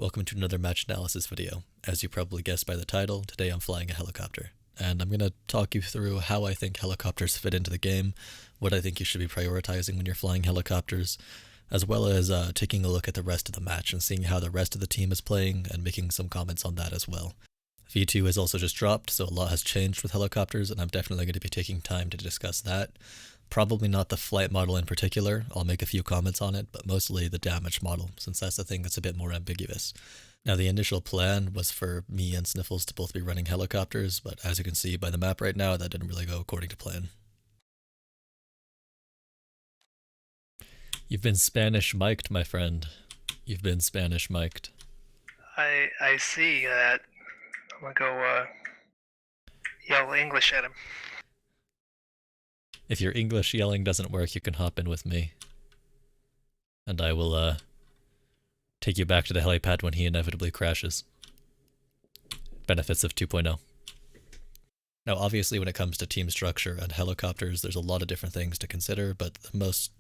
Welcome to another match analysis video. As you probably guessed by the title, today I'm flying a helicopter. And I'm going to talk you through how I think helicopters fit into the game, what I think you should be prioritizing when you're flying helicopters, as well as taking a look at the rest of the match and seeing how the rest of the team is playing and making some comments on that as well. V2 has also just dropped, so a lot has changed with helicopters, and I'm definitely going to be taking time to discuss that. Probably not the flight model in particular, I'll make a few comments on it, but mostly the damage model, since that's the thing that's a bit more ambiguous. Now the initial plan was for me and Sniffles to both be running helicopters, but as you can see by the map right now, that didn't really go according to plan. You've been Spanish mic'd, my friend. You've been Spanish mic'd. I see that. I'm gonna go yell English at him. If your English yelling doesn't work, you can hop in with me. And I will take you back to the helipad when he inevitably crashes. Benefits of 2.0. Now obviously when it comes to team structure and helicopters, there's a lot of different things to consider, but the most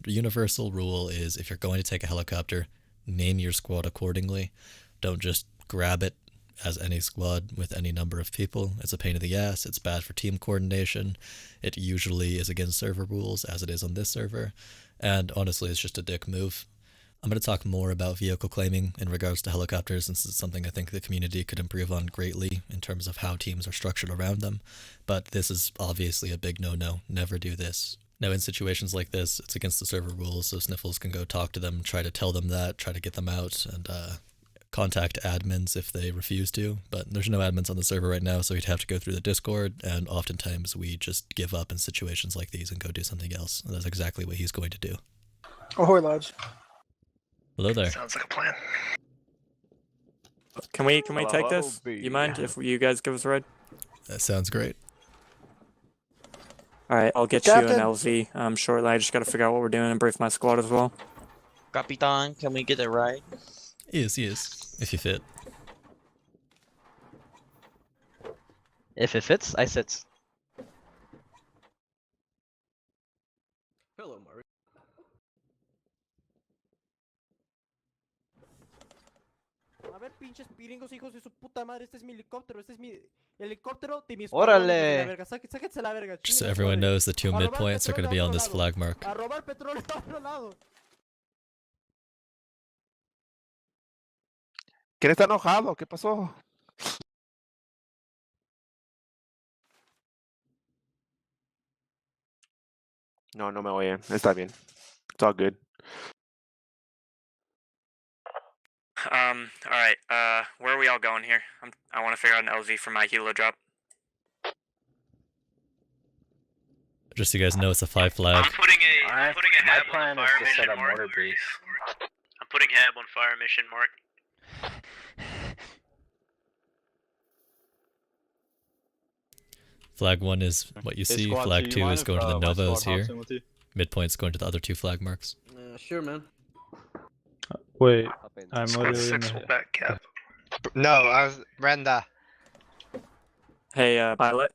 universal rule is if you're going to take a helicopter, name your squad accordingly. Don't just grab it as any squad with any number of people. It's a pain in the ass, it's bad for team coordination, it usually is against server rules as it is on this server, and honestly it's just a dick move. I'm going to talk more about vehicle claiming in regards to helicopters, since it's something I think the community could improve on greatly in terms of how teams are structured around them, but this is obviously a big no-no, never do this. Now in situations like this, it's against the server rules, so Sniffles can go talk to them, try to tell them that, try to get them out, and contact admins if they refuse to, but there's no admins on the server right now, so he'd have to go through the Discord, and oftentimes we just give up in situations like these and go do something else, and that's exactly what he's going to do. Ahoy, lads. Hello there. Sounds like a plan. Can we take this? You mind if you guys give us a ride? That sounds great. Alright, I'll get Captain. you an LZ shortly. I just gotta figure out what we're doing and brief my squad as well. Capitan, can we get it right? Yes, if you fit. If it fits, I sit. Hello, Mario. A ver, pinches piringos, hijos de su puta madre, este es mi helicóptero, este es mi helicóptero de mis ¡Órale! Sáquense la verga. Just so everyone knows, the two midpoints are going to be on this flag mark. A robar petróleo a otro lado. ¿Quién está enojado? ¿Qué pasó? No, no me oyen. Está bien. It's all good. Alright, where are we all going here? I want to figure out an LZ for my helo drop. Just so you guys know, it's a 5 flag. I'm putting a hab on fire mission mark. base. I'm putting hab on fire mission mark. Flag 1 is what you see, flag 2 is going to the Novos here. Midpoint's going to the other two flag marks. Sure, man. Wait, I'm Squad literally in 6 the... will back cap. No, I was Brenda. Hey, pilot.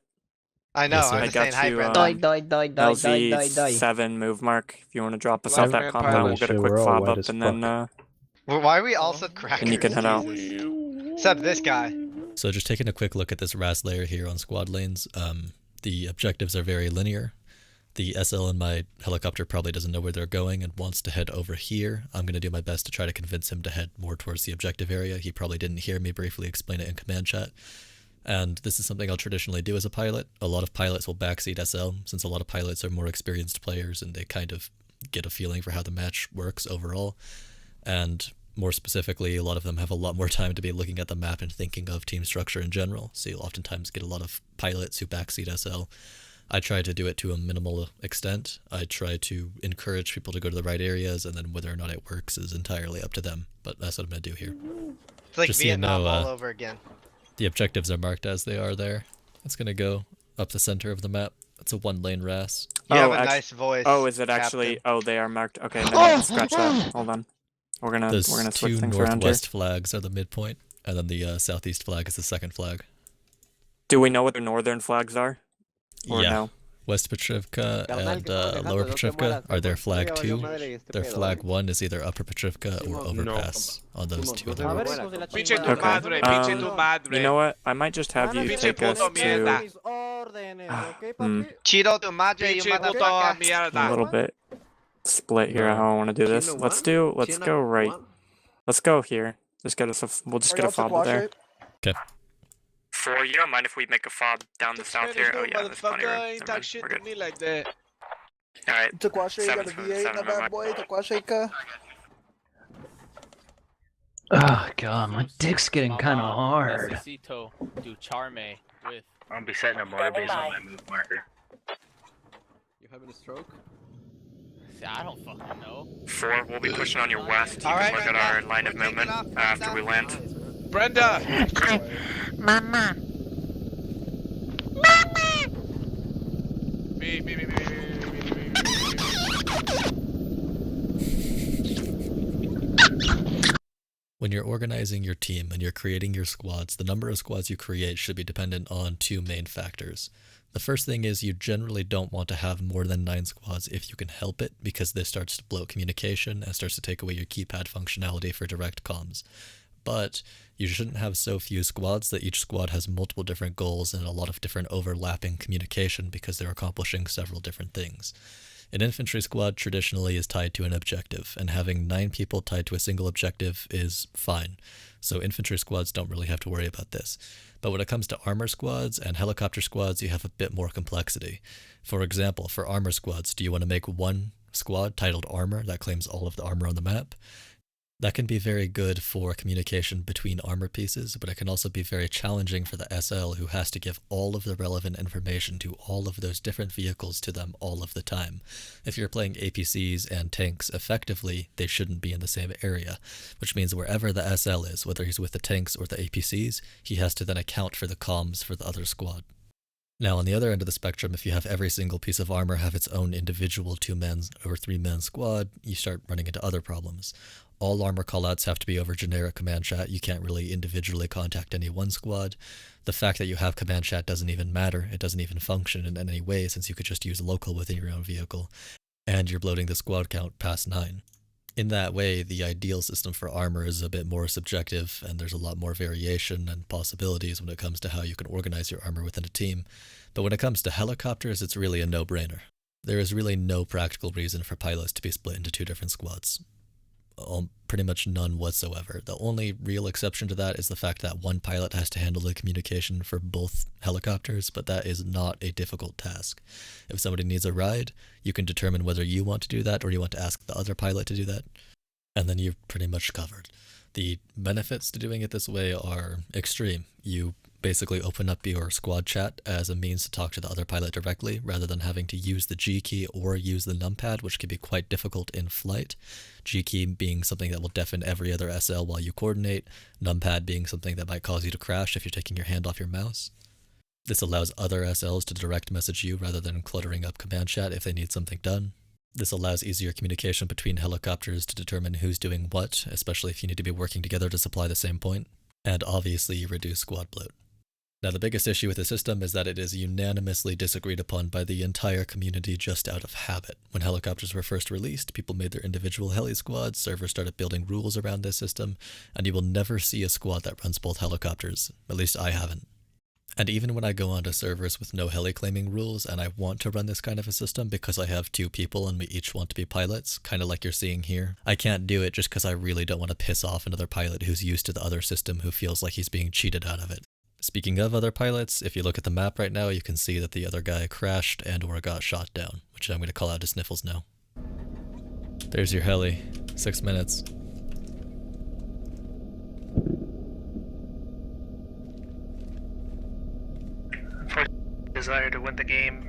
I know. Yes, sir. I I was saying got hi, you, Brenda. LZ7 move mark. If you want to drop us off that compound, we'll get a Shit, quick we're all fob white up as and then, Well, why are we also crackers? and you can head out. Except this guy. So just taking a quick look at this RAAS layer here on squad lanes, the objectives are very linear. The SL in my helicopter probably doesn't know where they're going and wants to head over here. I'm going to do my best to try to convince him to head more towards the objective area. He probably didn't hear me briefly explain it in command chat. And this is something I'll traditionally do as a pilot. A lot of pilots will backseat SL, since a lot of pilots are more experienced players and they kind of get a feeling for how the match works overall. And more specifically, a lot of them have a lot more time to be looking at the map and thinking of team structure in general. So you'll oftentimes get a lot of pilots who backseat SL. I try to do it to a minimal extent. I try to encourage people to go to the right areas, and then whether or not it works is entirely up to them. But that's what I'm going to do here. It's like Just so you Vietnam know, all over again. The objectives are marked as they are there. It's going to go up the center of the map. It's a 1-lane RAAS. You have a act- nice voice. Oh, is it actually? Captain. Oh, they are marked. Okay, then scratch that. Hold on. We're gonna Those switch two things around here. northwest flags are the midpoint, and then the southeast flag is the second flag. Do we know what the northern flags are? Or Yeah. no? West Petrivka Carnal, and que estamos dejando, Lower no te Petrivka mueras, are their Simón. flag Ya valió 2. madre este Their pedo, flag ¿vale? 1 is either Upper Petrivka or Simón. Overpass on those Simón, two no se other me ones. muera, hijos de la Pinche chingada. tu madre, pinche tu Cabrón. madre. You know what? I might just have Van a you hacer Pinche take us puto el poder mierda. to mis órdenes, ¿ok, Hmm. papi? Cheeto tu madre, you Pinche puto motherfucker. a mierda. little bit split here how I want to do this. Let's go right. Let's go here. Just get us a. We'll just get a fob there. 4, you don't mind if we make a fob down the south here? Oh yeah, that's plenty of room. Motherfucker ain't Never talk mind, shit we're to good. me like that. Alright, Taquasha, you got a Seven's moving, V8 seven, in a never bad mind. boy. Taquasha. Oh god, my dick's getting kind of hard. Necesito ducharme with. I'll be setting a motor base on my move marker. You having a stroke? I don't fucking know. 4, we'll be pushing on your west. You Alright, can look at Brenda, our line of we're taking movement off, after we Brenda. land. Brenda! Me. When you're organizing your team and you're creating your squads, the number of squads you create should be dependent on 2 main factors. The first thing is you generally don't want to have more than 9 squads if you can help it, because this starts to bloat communication and starts to take away your keypad functionality for direct comms. But you shouldn't have so few squads that each squad has multiple different goals and a lot of different overlapping communication because they're accomplishing several different things. An infantry squad traditionally is tied to an objective, and having 9 people tied to a single objective is fine. So infantry squads don't really have to worry about this. But when it comes to armor squads and helicopter squads, you have a bit more complexity. For example, for armor squads, do you want to make one squad titled Armor that claims all of the armor on the map? That can be very good for communication between armor pieces, but it can also be very challenging for the SL who has to give all of the relevant information to all of those different vehicles to them all of the time. If you're playing APCs and tanks effectively, they shouldn't be in the same area, which means wherever the SL is, whether he's with the tanks or the APCs, he has to then account for the comms for the other squad. Now, on the other end of the spectrum, if you have every single piece of armor have its own individual 2-man or 3-man squad, you start running into other problems. All armor callouts have to be over generic command chat. You can't really individually contact any one squad. The fact that you have command chat doesn't even matter. It doesn't even function in any way, since you could just use local within your own vehicle. And you're bloating the squad count past 9. In that way, the ideal system for armor is a bit more subjective, and there's a lot more variation and possibilities when it comes to how you can organize your armor within a team. But when it comes to helicopters, it's really a no-brainer. There is really no practical reason for pilots to be split into 2 different squads. Pretty much none whatsoever. The only real exception to that is the fact that one pilot has to handle the communication for both helicopters, but that is not a difficult task. If somebody needs a ride, you can determine whether you want to do that or you want to ask the other pilot to do that, and then you're pretty much covered. The benefits to doing it this way are extreme. You basically open up your squad chat as a means to talk to the other pilot directly, rather than having to use the G key or use the numpad, which can be quite difficult in flight. G key being something that will deafen every other SL while you coordinate, numpad being something that might cause you to crash if you're taking your hand off your mouse. This allows other SLs to direct message you rather than cluttering up command chat if they need something done. This allows easier communication between helicopters to determine who's doing what, especially if you need to be working together to supply the same point. And obviously you reduce squad bloat. Now, the biggest issue with the system is that it is unanimously disagreed upon by the entire community just out of habit. When helicopters were first released, people made their individual heli squads, servers started building rules around this system, and you will never see a squad that runs both helicopters. At least I haven't. And even when I go onto servers with no heli claiming rules and I want to run this kind of a system because I have 2 people and we each want to be pilots, kind of like you're seeing here, I can't do it just because I really don't want to piss off another pilot who's used to the other system who feels like he's being cheated out of it. Speaking of other pilots, if you look at the map right now, you can see that the other guy crashed and or got shot down, which I'm going to call out to Sniffles now. There's your heli. 6 minutes. Desire to win the game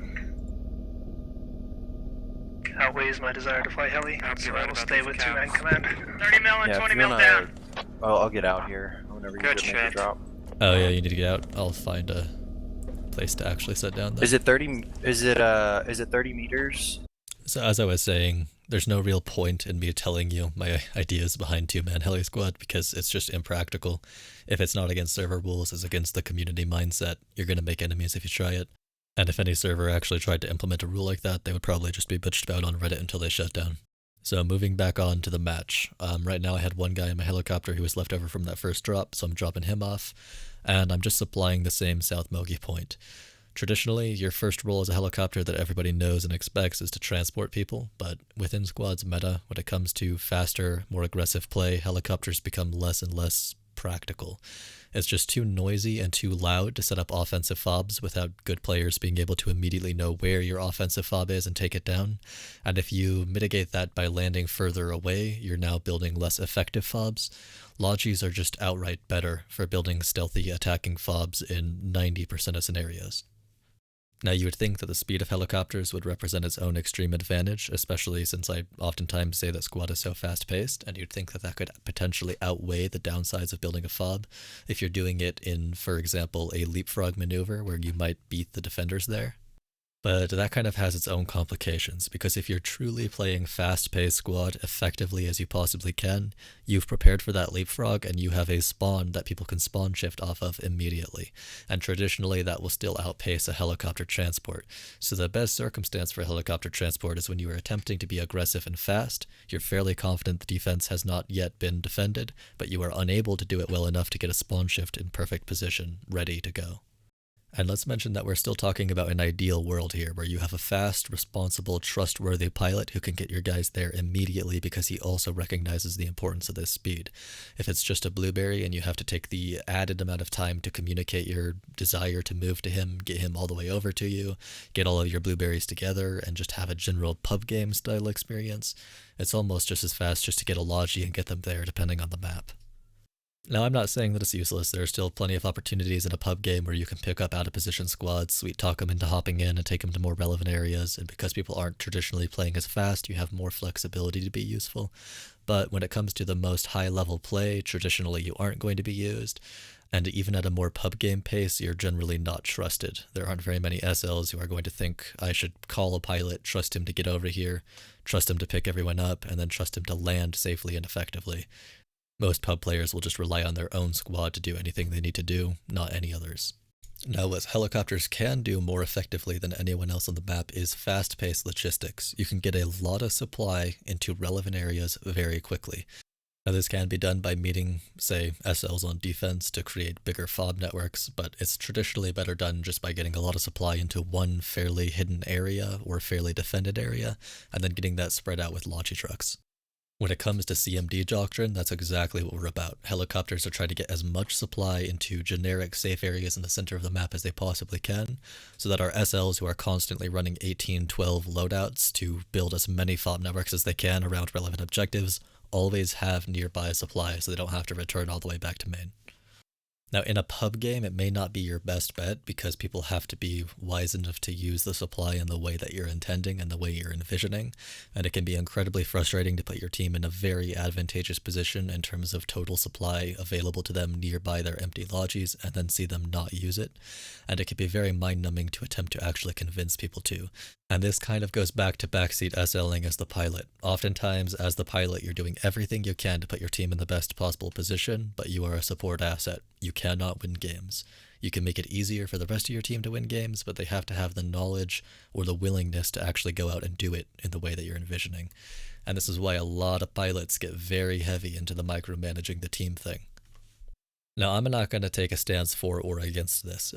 outweighs my desire to fly heli, so I will stay with 2-man command. 30 mil and 20 mil down. I'll get out here whenever you Good get make the shit. drop. Oh yeah, you need to get out. I'll find a place to actually set down though. Is it 30? Is it 30 meters? So as I was saying, there's no real point in me telling you my ideas behind 2-man heli squad because it's just impractical. If it's not against server rules, it's against the community mindset. You're gonna make enemies if you try it. And if any server actually tried to implement a rule like that, they would probably just be bitched about on Reddit until they shut down. So moving back on to the match. Right now I had one guy in my helicopter who was left over from that first drop, so I'm dropping him off. And I'm just supplying the same South Mogi point. Traditionally, your first role as a helicopter that everybody knows and expects is to transport people, but within Squad's meta, when it comes to faster, more aggressive play, helicopters become less and less practical. It's just too noisy and too loud to set up offensive fobs without good players being able to immediately know where your offensive fob is and take it down. And if you mitigate that by landing further away, you're now building less effective fobs. Logis are just outright better for building stealthy attacking fobs in 90% of scenarios. Now you would think that the speed of helicopters would represent its own extreme advantage, especially since I oftentimes say that Squad is so fast-paced, and you'd think that that could potentially outweigh the downsides of building a fob if you're doing it in, for example, a leapfrog maneuver where you might beat the defenders there. But that kind of has its own complications, because if you're truly playing fast-paced Squad effectively as you possibly can, you've prepared for that leapfrog and you have a spawn that people can spawn shift off of immediately. And traditionally that will still outpace a helicopter transport. So the best circumstance for a helicopter transport is when you are attempting to be aggressive and fast, you're fairly confident the defense has not yet been defended, but you are unable to do it well enough to get a spawn shift in perfect position, ready to go. And let's mention that we're still talking about an ideal world here, where you have a fast, responsible, trustworthy pilot who can get your guys there immediately because he also recognizes the importance of this speed. If it's just a blueberry and you have to take the added amount of time to communicate your desire to move to him, get him all the way over to you, get all of your blueberries together, and just have a general pub game style experience, it's almost just as fast just to get a logi and get them there depending on the map. Now, I'm not saying that it's useless. There are still plenty of opportunities in a pub game where you can pick up out-of-position squads, sweet-talk them into hopping in and take them to more relevant areas, and because people aren't traditionally playing as fast, you have more flexibility to be useful. But when it comes to the most high-level play, traditionally you aren't going to be used, and even at a more pub game pace, you're generally not trusted. There aren't very many SLs who are going to think, I should call a pilot, trust him to get over here, trust him to pick everyone up, and then trust him to land safely and effectively. Most pub players will just rely on their own squad to do anything they need to do, not any others. Now, what helicopters can do more effectively than anyone else on the map is fast-paced logistics. You can get a lot of supply into relevant areas very quickly. Now, this can be done by meeting, say, SLs on defense to create bigger fob networks, but it's traditionally better done just by getting a lot of supply into one fairly hidden area or fairly defended area, and then getting that spread out with logi trucks. When it comes to CMD doctrine, that's exactly what we're about. Helicopters are trying to get as much supply into generic safe areas in the center of the map as they possibly can, so that our SLs who are constantly running 18-12 loadouts to build as many fob networks as they can around relevant objectives always have nearby supply so they don't have to return all the way back to main. Now, in a pub game, it may not be your best bet because people have to be wise enough to use the supply in the way that you're intending and the way you're envisioning, and it can be incredibly frustrating to put your team in a very advantageous position in terms of total supply available to them nearby their empty logis and then see them not use it, and it can be very mind-numbing to attempt to actually convince people to. And this kind of goes back to backseat SLing as the pilot. Oftentimes, as the pilot, you're doing everything you can to put your team in the best possible position, but you are a support asset. You cannot win games. You can make it easier for the rest of your team to win games, but they have to have the knowledge or the willingness to actually go out and do it in the way that you're envisioning. And this is why a lot of pilots get very heavy into the micromanaging the team thing. Now, I'm not going to take a stance for or against this.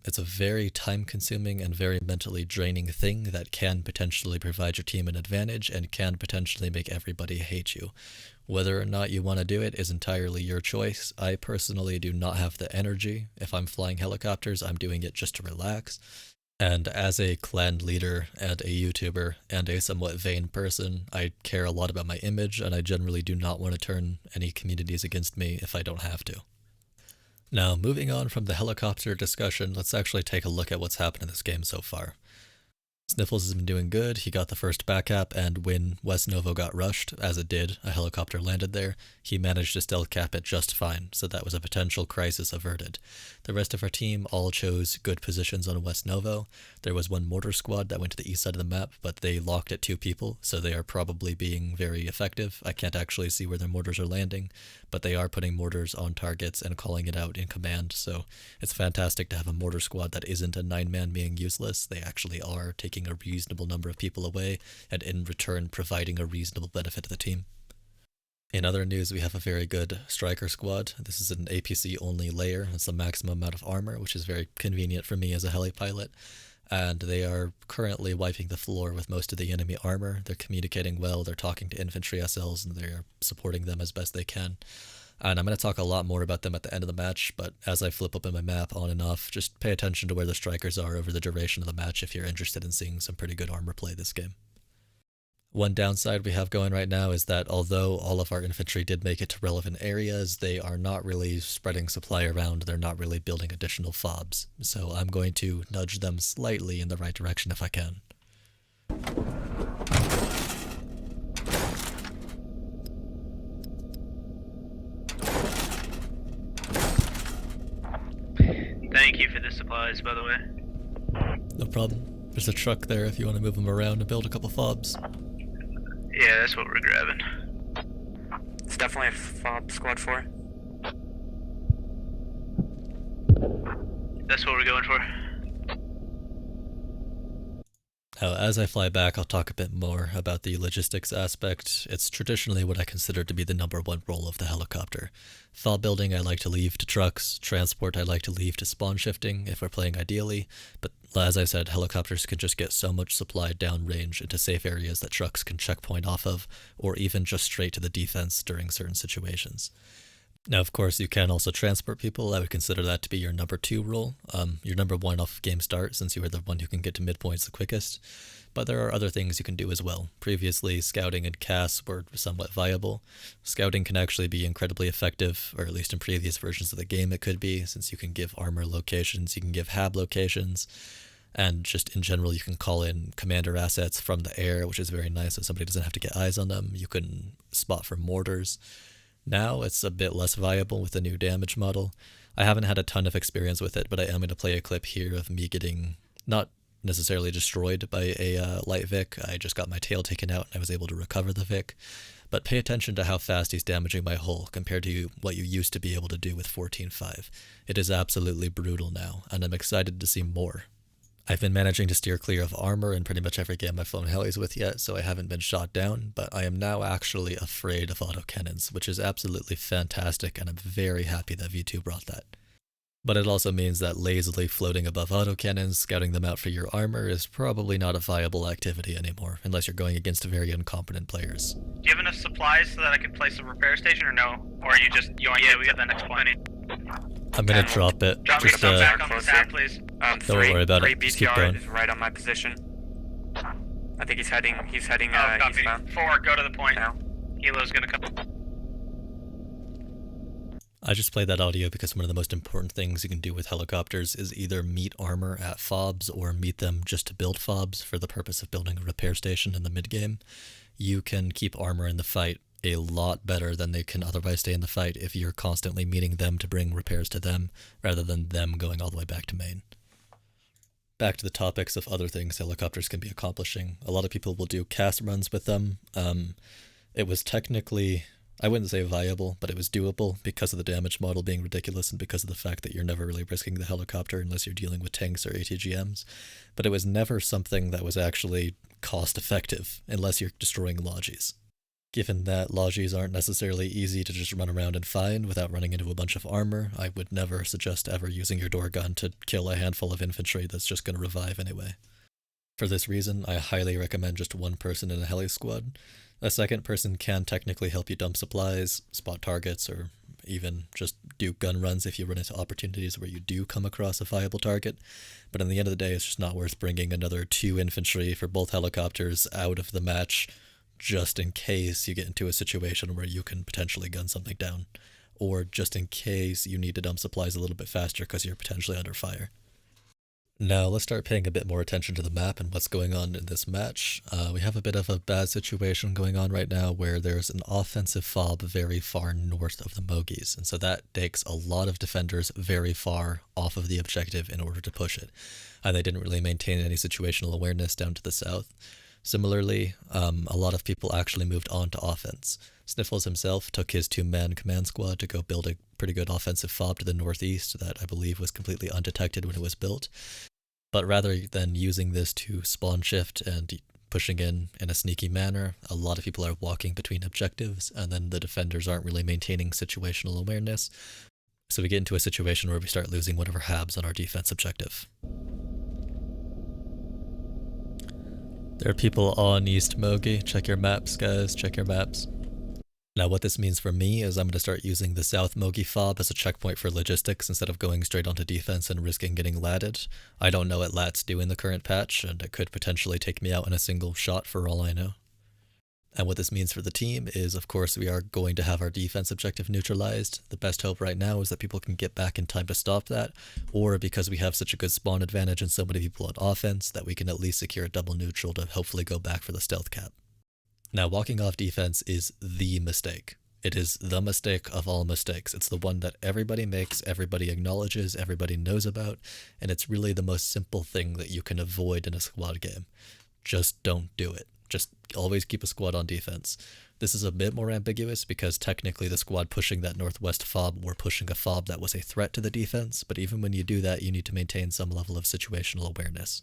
It's a very time-consuming and very mentally draining thing that can potentially provide your team an advantage and can potentially make everybody hate you. Whether or not you want to do it is entirely your choice. I personally do not have the energy. If I'm flying helicopters, I'm doing it just to relax. And as a clan leader and a YouTuber and a somewhat vain person, I care a lot about my image, and I generally do not want to turn any communities against me if I don't have to. Now, moving on from the helicopter discussion, let's actually take a look at what's happened in this game so far. Sniffles has been doing good. He got the first back cap, and when West Novo got rushed, as it did, a helicopter landed there, he managed to stealth cap it just fine, so that was a potential crisis averted. The rest of our team all chose good positions on West Novo. There was one mortar squad that went to the east side of the map, but they locked at 2 people, so they are probably being very effective. I can't actually see where their mortars are landing, but they are putting mortars on targets and calling it out in command, so it's fantastic to have a mortar squad that isn't a 9-man being useless. They actually are taking a reasonable number of people away, and in return providing a reasonable benefit to the team. In other news, we have a very good striker squad. This is an APC only layer. It's the maximum amount of armor, which is very convenient for me as a heli pilot. And they are currently wiping the floor with most of the enemy armor. They're communicating well, they're talking to infantry SLs, and they're supporting them as best they can. And I'm going to talk a lot more about them at the end of the match, but as I flip open my map on and off, just pay attention to where the strikers are over the duration of the match if you're interested in seeing some pretty good armor play this game. One downside we have going right now is that although all of our infantry did make it to relevant areas, they are not really spreading supply around, they're not really building additional FOBs. So I'm going to nudge them slightly in the right direction if I can. Thank you for the supplies, by the way. No problem. There's a truck there if you want to move them around and build a couple FOBs. Yeah, that's what we're grabbing. It's definitely a fob squad 4. That's what we're going for. Now, as I fly back, I'll talk a bit more about the logistics aspect. It's traditionally what I consider to be the #1 role of the helicopter. Fob building I like to leave to trucks, transport I like to leave to spawn shifting if we're playing ideally, but as I said, helicopters can just get so much supply downrange into safe areas that trucks can checkpoint off of, or even just straight to the defense during certain situations. Now, of course, you can also transport people. I would consider that to be your #2 role. Your #1 off game start, since you are the one who can get to midpoints the quickest. But there are other things you can do as well. Previously, scouting and CAS were somewhat viable. Scouting can actually be incredibly effective, or at least in previous versions of the game it could be, since you can give armor locations, you can give HAB locations, and just in general you can call in commander assets from the air, which is very nice so somebody doesn't have to get eyes on them. You can spot for mortars. Now it's a bit less viable with the new damage model. I haven't had a ton of experience with it, but I am going to play a clip here of me getting not necessarily destroyed by a light Vic. I just got my tail taken out and I was able to recover the Vic. But pay attention to how fast he's damaging my hull compared to what you used to be able to do with 14.5. It is absolutely brutal now, and I'm excited to see more. I've been managing to steer clear of armor in pretty much every game I've flown helis with yet, so I haven't been shot down, but I am now actually afraid of autocannons, which is absolutely fantastic, and I'm very happy that V2 brought that. But it also means that lazily floating above autocannons, scouting them out for your armor, is probably not a viable activity anymore, unless you're going against very incompetent players. Do you have enough supplies so that I can place a repair station, or no? Or are you just, yeah, we got the next point. I'm gonna drop it. Drop me Just some back on the side, please. don't worry about it. Just keep going. is right on my position. I think he's heading Copy. eastbound. 4, go to the point. Now. Helo's gonna come. I just played that audio because one of the most important things you can do with helicopters is either meet armor at FOBs or meet them just to build FOBs for the purpose of building a repair station in the mid-game. You can keep armor in the fight a lot better than they can otherwise stay in the fight if you're constantly meeting them to bring repairs to them, rather than them going all the way back to main. Back to the topics of other things helicopters can be accomplishing. A lot of people will do cast runs with them. It was technically, I wouldn't say viable, but it was doable because of the damage model being ridiculous and because of the fact that you're never really risking the helicopter unless you're dealing with tanks or ATGMs. But it was never something that was actually cost effective unless you're destroying lodges. Given that lodges aren't necessarily easy to just run around and find without running into a bunch of armor, I would never suggest ever using your door gun to kill a handful of infantry that's just going to revive anyway. For this reason, I highly recommend just one person in a heli squad. A second person can technically help you dump supplies, spot targets, or even just do gun runs if you run into opportunities where you do come across a viable target. But in the end of the day, it's just not worth bringing another 2 infantry for both helicopters out of the match just in case you get into a situation where you can potentially gun something down, or just in case you need to dump supplies a little bit faster because you're potentially under fire. Now let's start paying a bit more attention to the map and what's going on in this match. We have a bit of a bad situation going on right now where there's an offensive fob very far north of the Mogies, and so that takes a lot of defenders very far off of the objective in order to push it. And they didn't really maintain any situational awareness down to the south. Similarly, a lot of people actually moved on to offense. Sniffles himself took his 2-man command squad to go build a pretty good offensive fob to the northeast that I believe was completely undetected when it was built. But rather than using this to spawn shift and pushing in a sneaky manner, a lot of people are walking between objectives, and then the defenders aren't really maintaining situational awareness. So we get into a situation where we start losing one of our habs on our defense objective. There are people on East Mogi. Check your maps, guys. Check your maps. Now what this means for me is I'm going to start using the South Mogi fob as a checkpoint for logistics instead of going straight onto defense and risking getting latted. I don't know what lats do in the current patch, and it could potentially take me out in a single shot for all I know. And what this means for the team is, of course, we are going to have our defense objective neutralized. The best hope right now is that people can get back in time to stop that, or because we have such a good spawn advantage and so many people on offense, that we can at least secure a double neutral to hopefully go back for the stealth cap. Now, walking off defense is the mistake. It is the mistake of all mistakes. It's the one that everybody makes, everybody acknowledges, everybody knows about, and it's really the most simple thing that you can avoid in a squad game. Just don't do it. Just always keep a squad on defense. This is a bit more ambiguous because technically the squad pushing that northwest fob were pushing a fob that was a threat to the defense, but even when you do that, you need to maintain some level of situational awareness.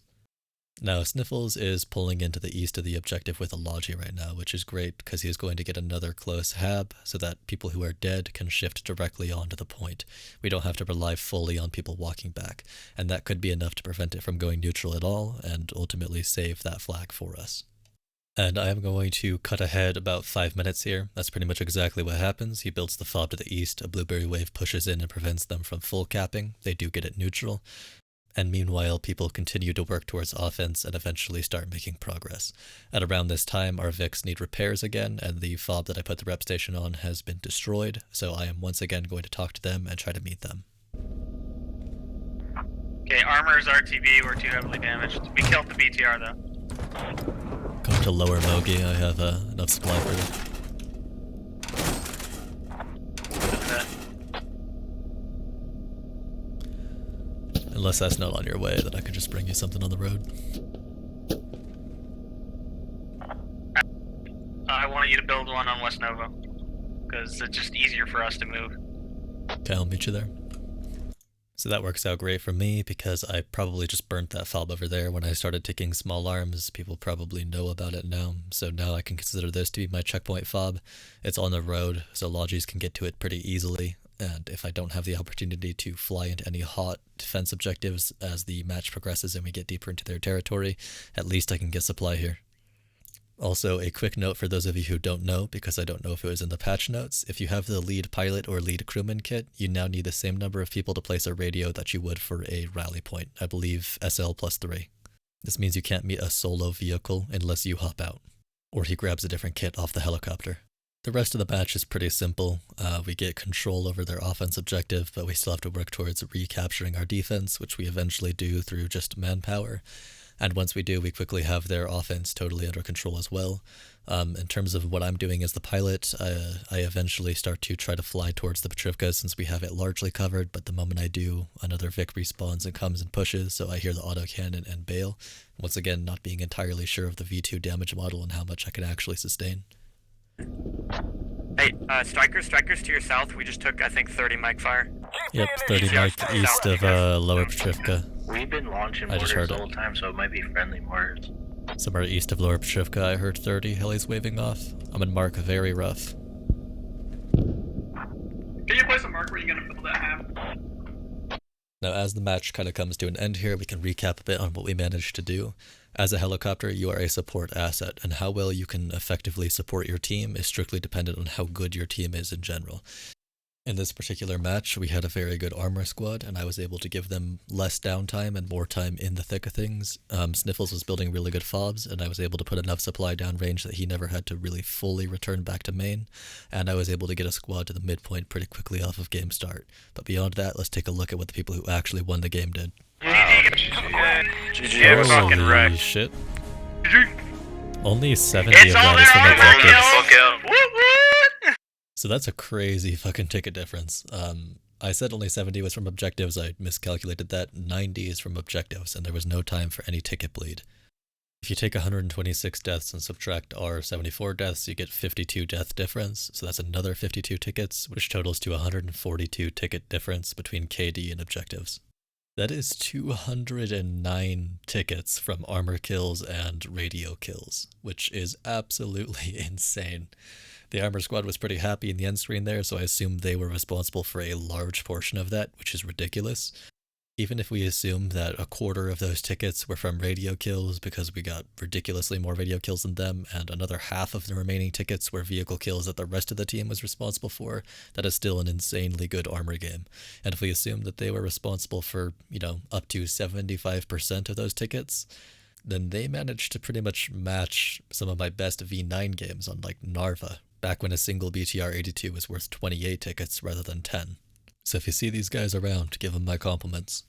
Now, Sniffles is pulling into the east of the objective with a Logi right now, which is great because he is going to get another close hab so that people who are dead can shift directly onto the point. We don't have to rely fully on people walking back, and that could be enough to prevent it from going neutral at all and ultimately save that flag for us. And I am going to cut ahead about 5 minutes here. That's pretty much exactly what happens. He builds the fob to the east, a blueberry wave pushes in and prevents them from full capping. They do get it neutral. And meanwhile, people continue to work towards offense and eventually start making progress. At around this time, our Vics need repairs again, and the fob that I put the rep station on has been destroyed, so I am once again going to talk to them and try to meet them. Okay, armors, RTB, we're too heavily damaged. We killed the BTR though. Going to lower Mogi, I have enough supply for them. Unless that's not on your way, then I could just bring you something on the road. I want you to build one on West Nova, because it's just easier for us to move. Okay, I'll meet you there. So that works out great for me because I probably just burnt that fob over there when I started taking small arms. People probably know about it now, so now I can consider this to be my checkpoint fob. It's on the road, so Logis can get to it pretty easily. And if I don't have the opportunity to fly into any hot defense objectives as the match progresses and we get deeper into their territory, at least I can get supply here. Also, a quick note for those of you who don't know, because I don't know if it was in the patch notes, if you have the lead pilot or lead crewman kit, you now need the same number of people to place a radio that you would for a rally point. I believe SL plus 3. This means you can't meet a solo vehicle unless you hop out, or he grabs a different kit off the helicopter. The rest of the match is pretty simple. We get control over their offense objective, but we still have to work towards recapturing our defense, which we eventually do through just manpower. And once we do, we quickly have their offense totally under control as well. In terms of what I'm doing as the pilot, I eventually start to try to fly towards the Petrivka since we have it largely covered, but the moment I do, another Vic respawns and comes and pushes, so I hear the autocannon and bail. Once again, not being entirely sure of the V2 damage model and how much I can actually sustain. Hey, strikers to your south. We just took, I think, 30 mic fire. Yep, 30 mic east of Lower Petrivka. We've been launching I just mortars heard the whole time, so it might be friendly mortars. Somewhere east of Lower Petrivka, I heard 30. Heli's waving off. I'm in mark very rough. Can you place a mark where you're gonna build that hab? Now, as the match kind of comes to an end here, we can recap a bit on what we managed to do. As a helicopter, you are a support asset, and how well you can effectively support your team is strictly dependent on how good your team is in general. In this particular match, we had a very good armor squad, and I was able to give them less downtime and more time in the thick of things. Sniffles was building really good fobs, and I was able to put enough supply down range that he never had to really fully return back to main, and I was able to get a squad to the midpoint pretty quickly off of game start. But beyond that, let's take a look at what the people who actually won the game did. Holy shit. Only 70 of that is from objectives. So that's a crazy fucking ticket difference. I said only 70 was from objectives. I miscalculated that. 90 is from objectives, and there was no time for any ticket bleed. If you take 126 deaths and subtract our 74 deaths, you get 52 death difference, so that's another 52 tickets, which totals to 142 ticket difference between KD and objectives. That is 209 tickets from armor kills and radio kills, which is absolutely insane. The armor squad was pretty happy in the end screen there, so I assume they were responsible for a large portion of that, which is ridiculous. Even if we assume that a quarter of those tickets were from radio kills because we got ridiculously more radio kills than them, and another half of the remaining tickets were vehicle kills that the rest of the team was responsible for, that is still an insanely good armor game. And if we assume that they were responsible for, up to 75% of those tickets, then they managed to pretty much match some of my best V9 games on like Narva, back when a single BTR 82 was worth 28 tickets rather than 10. So if you see these guys around, give them my compliments.